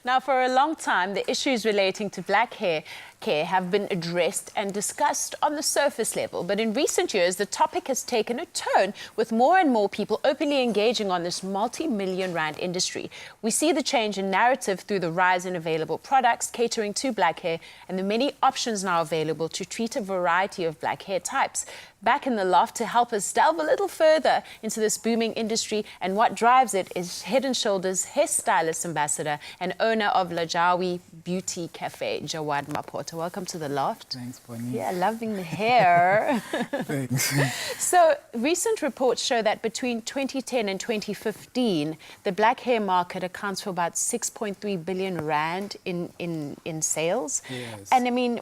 Now, for a long time, the issues relating to black hair care have been addressed and discussed on the surface level. But in recent years, the topic has taken a turn, with more and more people openly engaging on this multi-million rand industry. We see the change in narrative through the rise in available products catering to black hair and the many options now available to treat a variety of black hair types. Back in the loft to help us delve a little further into this booming industry and what drives it is Head & Shoulders hairstylist ambassador and owner of Lajawi Beauty Cafe, Jawad Maphota. Welcome to the loft. Thanks, Bonnie. Yeah, loving the hair. Thanks. So, recent reports show that between 2010 and 2015, the black hair market accounts for about 6.3 billion rand in sales. Yes. And I mean,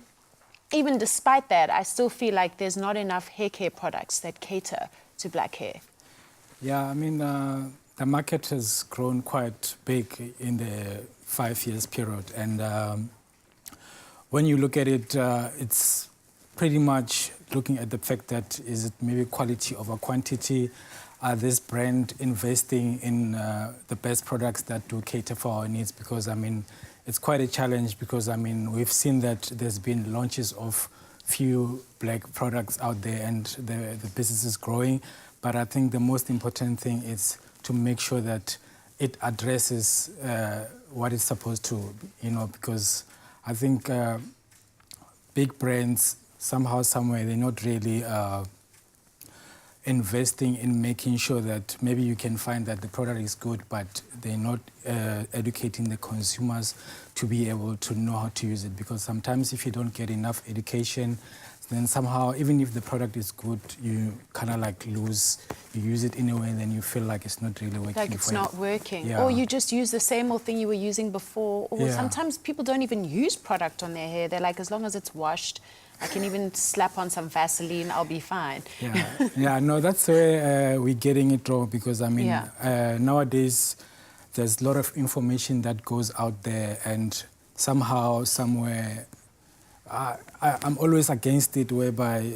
even despite that, I still feel like there's not enough hair care products that cater to black hair. Yeah, I mean, the market has grown quite big in the 5 years period. And when you look at it, it's pretty much looking at the fact that is it maybe quality over quantity? Are this brand investing in the best products that do cater for our needs? Because, I mean, it's quite a challenge because, I mean, we've seen that there's been launches of few black products out there and the business is growing. But I think the most important thing is to make sure that it addresses what it's supposed to, you know, because I think big brands, somehow, somewhere, they're not really investing in making sure that maybe you can find that the product is good, but they're not educating the consumers to be able to know how to use it. Because sometimes if you don't get enough education, then somehow, even if the product is good, you kind of like lose, you use it in a way and then you feel like it's not really working. Like it's not working. Yeah. Or you just use the same old thing you were using before. Or Yeah. sometimes people don't even use product on their hair. They're like, as long as it's washed, I can even slap on some Vaseline, I'll be fine. Yeah, yeah, no, that's where we're getting it wrong because, I mean, Yeah. nowadays there's a lot of information that goes out there and somehow, somewhere, I'm always against it whereby,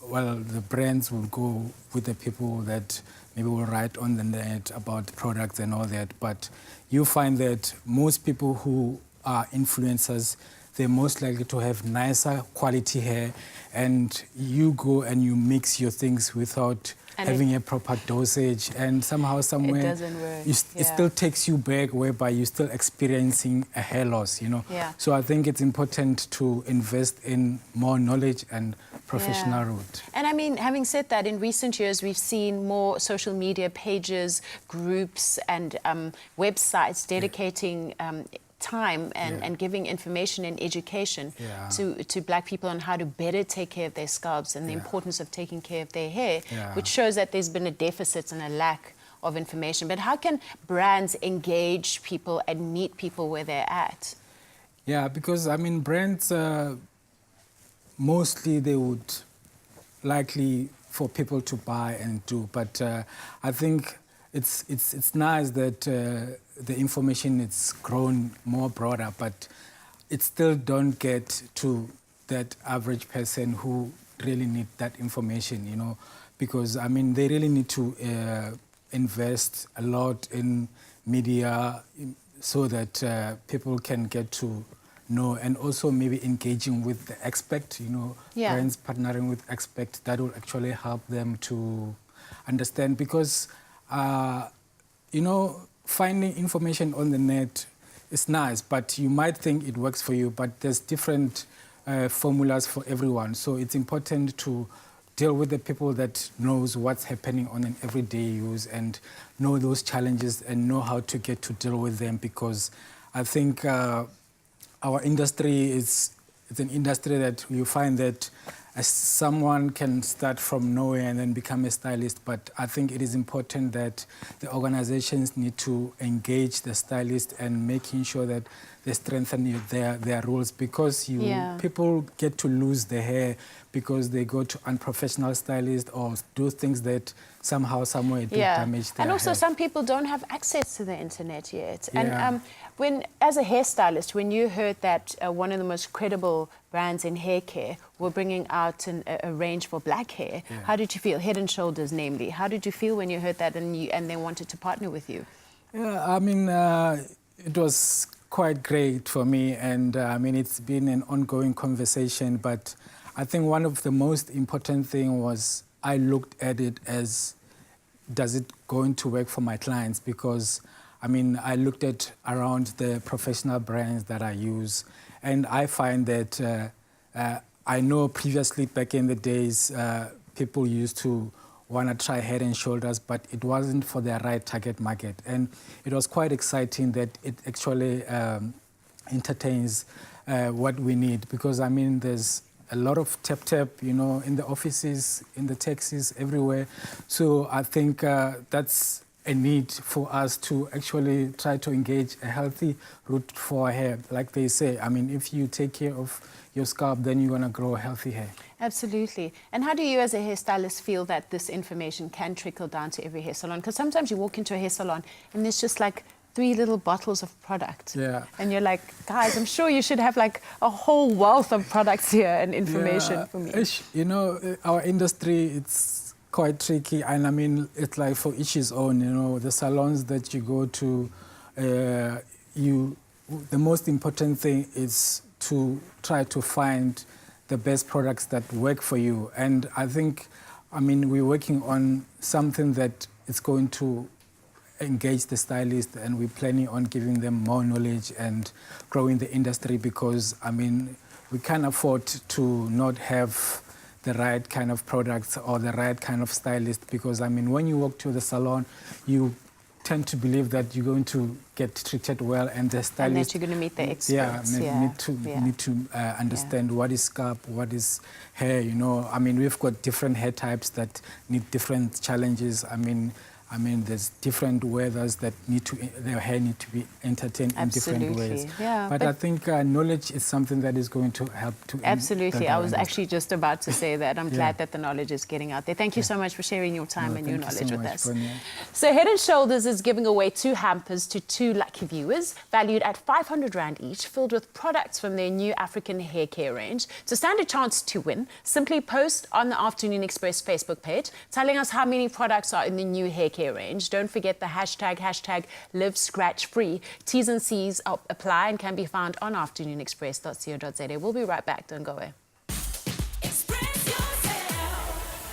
well, the brands will go with the people that maybe will write on the net about products and all that. But you find that most people who are influencers, they're most likely to have nicer quality hair, and you go and you mix your things without having a proper dosage, and somehow, somewhere, it doesn't work. It still takes you back, whereby you're still experiencing a hair loss, you know. Yeah. So I think it's important to invest in more knowledge and professional route. And I mean, having said that, in recent years, we've seen more social media pages, groups, and websites dedicating time and giving information and education to black people on how to better take care of their scalps and the importance of taking care of their hair, which shows that there's been a deficit and a lack of information. But how can brands engage people and meet people where they're at? Yeah, because, I mean, brands, mostly they would likely for people to buy and do, but I think it's nice that the information is grown more broader, but it still don't get to that average person who really need that information, you know, because, I mean, they really need to invest a lot in media so that people can get to know, and also maybe engaging with the expert, you know, brands partnering with expert, that will actually help them to understand, because you know, finding information on the net is nice, but you might think it works for you, but there's different formulas for everyone. So it's important to deal with the people that knows what's happening on an everyday use and know those challenges and know how to get to deal with them, because I think our industry is an industry that you find that someone can start from nowhere and then become a stylist, but I think it is important that the organizations need to engage the stylist and making sure that they strengthen their rules, because people get to lose their hair because they go to unprofessional stylists or do things that somehow, somewhere do damage their And also hair. some people don't have access to the internet yet. And as a hairstylist, when you heard that one of the most credible brands in hair care were bringing out a range for black hair, how did you feel? Head & Shoulders, namely. How did you feel when you heard that and they wanted to partner with you? Yeah, I mean, it was quite great for me, and I mean, it's been an ongoing conversation, but I think one of the most important thing was I looked at it as, does it going to work for my clients? Because, I mean, I looked at around the professional brands that I use, and I find that I know previously, back in the days, people used to want to try Head and Shoulders, but it wasn't for their right target market. And it was quite exciting that it actually entertains what we need, because, I mean, there's a lot of tap, you know, in the offices, in the taxis, everywhere. So I think that's a need for us to actually try to engage a healthy route for our hair. Like they say, I mean, if you take care of your scalp, then you're going to grow healthy hair. Absolutely. And how do you as a hairstylist feel that this information can trickle down to every hair salon? Because sometimes you walk into a hair salon and there's just like 3 little bottles of product. Yeah. And you're like, guys, I'm sure you should have like a whole wealth of products here and information for me. You know, our industry, it's quite tricky. And I mean, it's like for each his own, you know, the salons that you go to, the most important thing is to try to find the best products that work for you. And I think, I mean, we're working on something that is going to engage the stylist, and we're planning on giving them more knowledge and growing the industry, because, I mean, we can't afford to not have the right kind of products or the right kind of stylist, because, I mean, when you walk to the salon, you tend to believe that you're going to get treated well, and the stylist... And that you're going to meet the experts. Need to understand what is scalp, what is hair, you know. I mean, we've got different hair types that need different challenges. I mean, there's different weathers that their hair need to be entertained in different ways. Yeah, but I think knowledge is something that is going to help to... Absolutely. I was actually just about to say that. I'm glad that the knowledge is getting out there. Thank you so much for sharing your time and your knowledge with us. So Head and Shoulders is giving away 2 hampers to 2 lucky viewers, valued at 500 Rand each, filled with products from their new African hair care range. To stand a chance to win, simply post on the Afternoon Express Facebook page, telling us how many products are in the new hair care range. Don't forget the hashtag live scratch free. T's and C's apply and can be found on afternoonexpress.co.za. We'll be right back. Don't go away.